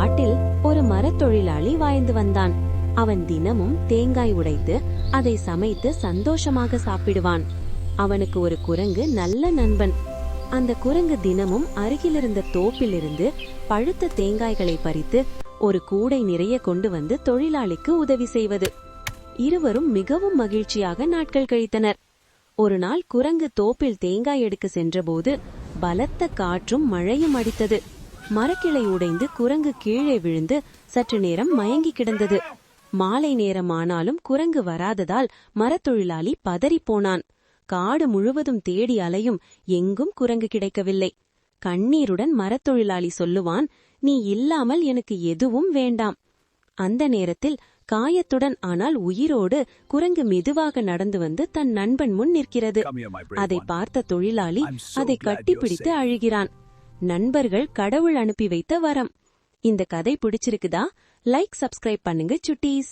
காட்டில் ஒரு மரத்தொழிலாளி வாழ்ந்து வந்தான். அவன் தினமும் தேங்காய் உடைத்து அதை சமைத்து சந்தோஷமாக சாப்பிடுவான். அவனுக்கு ஒரு குரங்கு நல்ல நண்பன். அந்த குரங்கு தினமும் அருகிலிருந்த தோப்பிலிருந்து பழுத்த தேங்காய்களை பறித்து ஒரு கூடை நிறைய கொண்டு வந்து தொழிலாளிக்கு உதவி செய்வது. இருவரும் மிகவும் மகிழ்ச்சியாக நாட்கள் கழித்தனர். ஒரு நாள் குரங்கு தோப்பில் தேங்காய் எடுக்க சென்றபோது பலத்த காற்றும் மழையும் அடித்தது. மரக்கிளை உடைந்து குரங்கு கீழே விழுந்து சற்று நேரம் மயங்கி கிடந்தது. மாலை நேரம் ஆனாலும் குரங்கு வராததால் மரத்தொழிலாளி பதறிப்போனான். காடு முழுவதும் தேடி அலையும், எங்கும் குரங்கு கிடைக்கவில்லை. கண்ணீருடன் மரத்தொழிலாளி சொல்லுவான், நீ இல்லாமல் எனக்கு எதுவும் வேண்டாம். அந்த நேரத்தில் காயத்துடன் ஆனால் உயிரோடு குரங்கு மெதுவாக நடந்து வந்து தன் நண்பன் முன் நிற்கிறது. அதை பார்த்த தொழிலாளி அதை கட்டிப்பிடித்து அழுகிறான். நண்பர்கள் கடவுள் அனுப்பி வைத்த வரம். இந்த கதை பிடிச்சிருக்குதா? லைக், சப்ஸ்கிரைப் பண்ணுங்க சுட்டீஸ்.